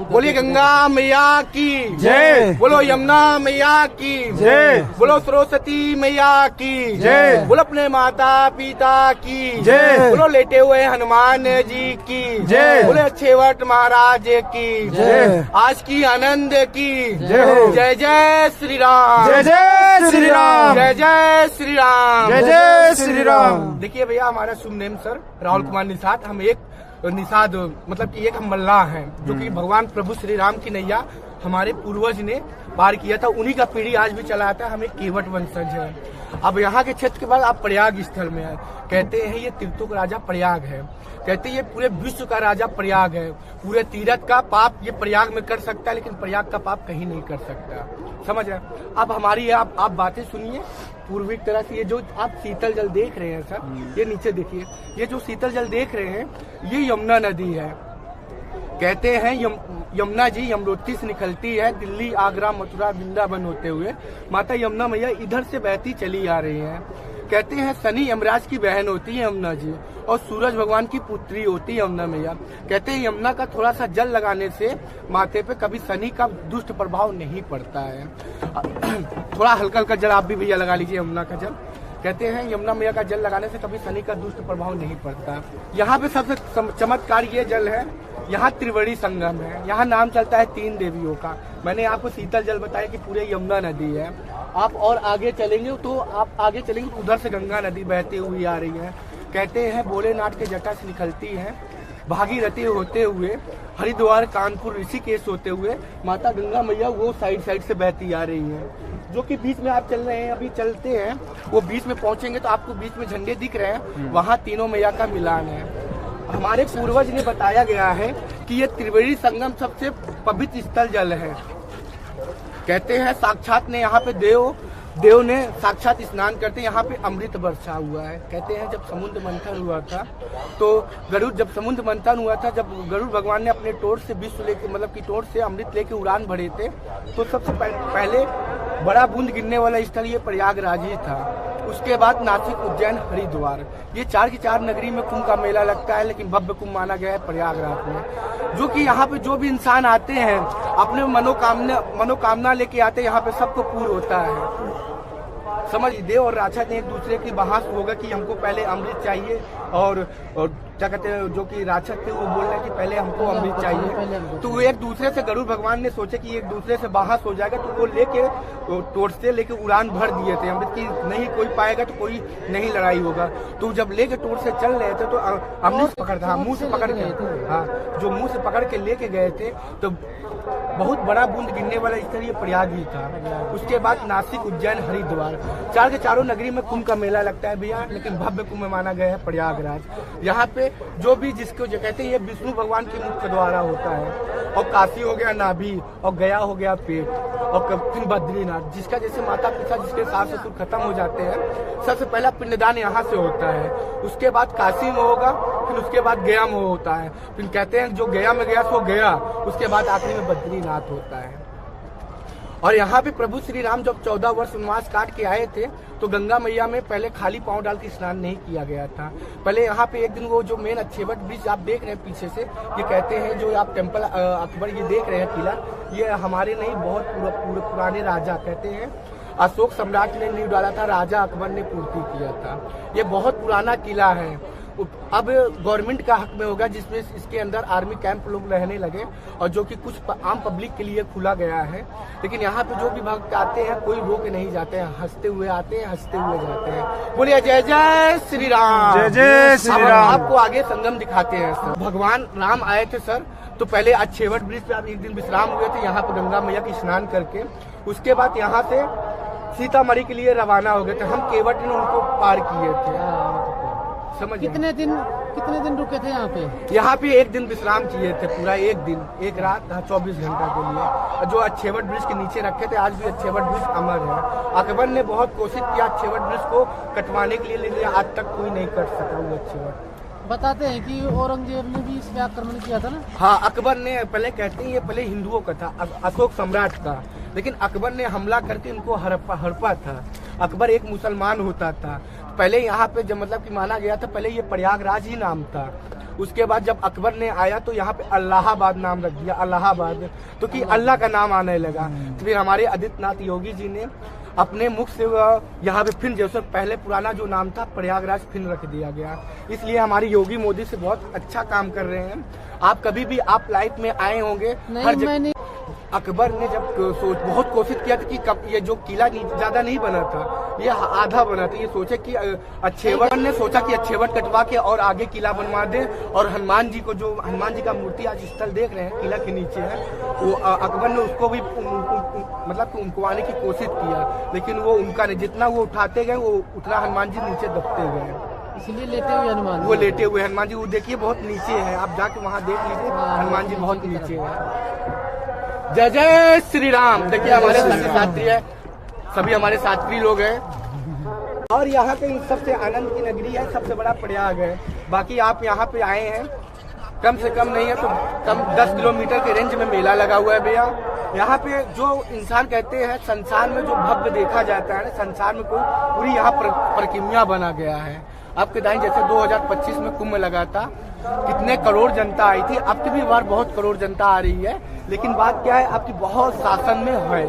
बोलिए गंगा मैया की जय। बोलो यमुना मैया की जय। बोलो सरस्वती मैया की जय। बोलो अपने माता पिता की जय। बोलो लेटे हुए हनुमान जी की जय। बोले छेवट महाराज की जय। आज की आनंद की जय। जय जय श्री राम। जय जय श्री राम। जय जय श्री राम। जय जय श्री राम। देखिए भैया, हमारा शुभ नेम सर राहुल कुमार निषाद। हम एक निषाद मतलब कि एक हम मल्लाह हैं, जो कि भगवान प्रभु श्री राम की नैया हमारे पूर्वज ने पार किया था, उन्हीं का पीढ़ी आज भी चलाता है। हमें केवट वंशज है। अब यहाँ के क्षेत्र के बाद आप प्रयाग स्थल में है। कहते हैं ये तीर्थों का राजा प्रयाग है। कहते हैं ये पूरे विश्व का राजा प्रयाग है। पूरे तीर्थ का पाप ये प्रयाग में कर सकता है, लेकिन प्रयाग का पाप कहीं नहीं कर सकता। समझ रहे? अब हमारी आप बातें सुनिए पूर्वी तरह से। ये जो आप शीतल जल देख रहे हैं सर, ये नीचे देखिए, ये जो शीतल जल देख रहे हैं ये यमुना नदी है। कहते हैं यमुना जी यमुनोत्री से निकलती है, दिल्ली आगरा मथुरा वृंदावन होते हुए माता यमुना मैया इधर से बहती चली आ रही हैं। कहते हैं शनि यमराज की बहन होती है यमुना जी, और सूरज भगवान की पुत्री होती है यमुना मैया। कहते हैं यमुना का थोड़ा सा जल लगाने से माथे पे कभी शनि का दुष्ट प्रभाव नहीं पड़ता है। थोड़ा हल्का हल्का जल आप भी भैया लगा लीजिए यमुना का जल। कहते हैं यमुना मैया का जल लगाने से कभी शनि का दुष्ट प्रभाव नहीं पड़ता। यहाँ पे सबसे चमत्कार ये जल है, यहाँ त्रिवेणी संगम है। यहाँ नाम चलता है 3 देवियों का। मैंने आपको शीतल जल बताया कि पूरे यमुना नदी है। आप और आगे चलेंगे तो उधर से गंगा नदी बहती हुई आ रही है। कहते हैं भोलेनाथ के जटा से निकलती है, भागीरथी होते हुए हरिद्वार कानपुर ऋषिकेश होते हुए माता गंगा मैया वो साइड से बहती आ रही है, जो कि बीच में आप चल रहे हैं। अभी चलते हैं, वो बीच में पहुंचेंगे तो आपको बीच में झंडे दिख रहे हैं, वहाँ तीनों मैया का मिलान है। हमारे पूर्वज ने बताया गया है कि ये त्रिवेणी संगम सबसे पवित्र स्थल जल है। कहते हैं साक्षात ने यहाँ पे देव ने साक्षात स्नान करते यहाँ पे अमृत वर्षा हुआ है। कहते हैं जब समुद्र मंथन हुआ था तो जब गरुड़ भगवान ने अपने टोर से विश्व लेके मतलब की टोर से अमृत लेके उड़ान भरे थे, तो सबसे पहले बड़ा बूंद गिरने वाला स्थल ये प्रयागराज ही था। उसके बाद नासिक उज्जैन हरिद्वार, ये 4 की 4 नगरी में कुंभ का मेला लगता है, लेकिन भव्य कुंभ माना गया है प्रयागराज में। जो कि यहाँ पे जो भी इंसान आते हैं अपने मनोकामना लेके आते हैं, यहाँ पे सबको पूर्ण होता है। समझ, देव और राक्षस ने एक दूसरे की बहस होगा कि हमको पहले अमृत चाहिए, और क्या कहते हैं जो कि राक्षस थे वो बोल रहे हैं कि पहले हमको अमृत चाहिए। तो वो एक दूसरे से गरुड़ भगवान ने सोचे कि एक दूसरे से बहस हो जाएगा, तो वो लेके टोर से लेके उड़ान भर दिए थे अमृत की। नहीं कोई पाएगा तो कोई नहीं लड़ाई होगा। तो जब लेके टोर से चल रहे थे तो अमृत पकड़ता मुंह से पकड़ के, हाँ जो मुंह से पकड़ के लेके गए थे, तो बहुत बड़ा बूंद गिरने वाला स्थल ये प्रयाग ही था। उसके बाद नासिक उज्जैन हरिद्वार, 4 के 4 नगरी में कुंभ का मेला लगता है भैया, लेकिन भव्य कुंभ माना गया है प्रयागराज। यहाँ पे जो भी जिसको जो कहते हैं ये विष्णु भगवान के मुख द्वारा होता है। और काशी हो गया नाभि, और गया हो गया पेट, और फिर बद्रीनाथ, जिसका जैसे माता पिता जिसके सास ससुर खत्म हो जाते हैं, सबसे पहला पिंडदान यहाँ से होता है। उसके बाद काशी में होगा, फिर उसके बाद गया में होता है। फिर कहते हैं जो गया में गया सो गया, उसके बाद आखिरी में बद्रीनाथ होता है। और यहाँ पे प्रभु श्री राम जब 14 वर्ष वनवास काट के आए थे, तो गंगा मैया में पहले खाली पांव डाल के स्नान नहीं किया गया था। पहले यहाँ पे एक दिन वो जो मेन अच्छेवट ब्रिज आप देख रहे हैं पीछे से, ये कहते हैं जो आप टेम्पल अकबर ये देख रहे हैं किला, ये हमारे नहीं बहुत पुराने राजा कहते हैं अशोक सम्राट ने नींव डाला था, राजा अकबर ने पूर्ति किया था। ये बहुत पुराना किला है। अब गवर्नमेंट का हक में होगा, जिसमें इसके अंदर आर्मी कैंप लोग रहने लगे, और जो कि कुछ आम पब्लिक के लिए खुला गया है। लेकिन यहाँ पे जो भी भक्त आते हैं कोई रोक नहीं जाते हैं, हंसते हुए आते हैं, हंसते हुए जाते हैं। बोलिए जय जय श्री राम। जय जय श्री राम। आपको आगे संगम दिखाते हैं सर। भगवान राम आए थे सर, तो पहले अच्छेवट ब्रिज पे आप एक दिन विश्राम हुए थे यहाँ पे गंगा मैया की स्नान करके। उसके बाद यहाँ से सीतामढ़ी के लिए रवाना हो गए थे। हम केवट ने उनको पार किए थे। समझ कितने दिन रुके थे यहाँ पे? यहाँ पे एक दिन विश्राम किए थे, पूरा एक दिन एक रात 24 घंटा के लिए। जो अच्छेवट ब्रिज के नीचे रखे थे, आज भी अच्छेवट ब्रिज अमर है। अकबर ने बहुत कोशिश किया अच्छेवट ब्रिज को कटवाने के लिए, लेकिन आज तक कोई नहीं कट सका वो अच्छेवट। बताते हैं कि औरंगजेब ने भी इस पे आक्रमण किया था ना। हाँ, अकबर ने पहले कहते हैं ये पहले हिंदुओं का था, अशोक सम्राट का, लेकिन अकबर ने हमला करके इनको हड़पा था। अकबर एक मुसलमान होता था। पहले यहाँ पे जब मतलब कि माना गया था, पहले ये प्रयागराज ही नाम था। उसके बाद जब अकबर ने आया तो यहाँ पे अल्लाहाबाद नाम रख दिया, अल्लाहाबाद, तो कि अल्लाह का नाम आने लगा। तो फिर हमारे आदित्यनाथ योगी जी ने अपने मुख से यहाँ पे फिर जैसे पहले पुराना जो नाम था प्रयागराज फिर रख दिया गया। इसलिए हमारे योगी मोदी से बहुत अच्छा काम कर रहे हैं। आप कभी भी आप लाइफ में आए होंगे, हर जगह अकबर ने जब बहुत कोशिश किया था कि कब ये जो किला ज्यादा नहीं बना था, ये आधा बना था। ये सोचे कि अच्छेवर ने सोचा कि अच्छेवर कटवा के और आगे किला बनवा दे, और हनुमान जी को जो हनुमान जी का मूर्ति आज स्थल देख रहे हैं किला के नीचे है, वो अकबर ने उसको भी मतलब उनकवाने की कोशिश किया, लेकिन वो उनका नहीं, जितना वो उठाते गए वो उतना हनुमान जी नीचे दबते गए। इसलिए लेटे हुए हनुमान, वो लेटे हुए हनुमान जी, वो देखिए बहुत नीचे है, आप जाके वहाँ देख लीजिए, हनुमान जी बहुत नीचे है। जय जय श्री राम। देखिए हमारे सभी साथी है, सभी हमारे साथी लोग हैं, और यहाँ पे सबसे आनंद की नगरी है, सबसे बड़ा प्रयाग है। बाकी आप यहाँ पे आए हैं, कम से कम नहीं है तो कम 10 किलोमीटर के रेंज में मेला लगा हुआ है भैया। यहाँ पे जो इंसान कहते हैं संसार में जो भव्य देखा जाता है ना, संसार में कोई पूरी यहाँ प्रकिमिया बना गया है। आपके दाएं जैसे 2025 में कुंभ लगा था, कितने करोड़ जनता आई थी, अब की भी बार बहुत करोड़ जनता आ रही है, लेकिन बात क्या है आपकी बहुत शासन में है।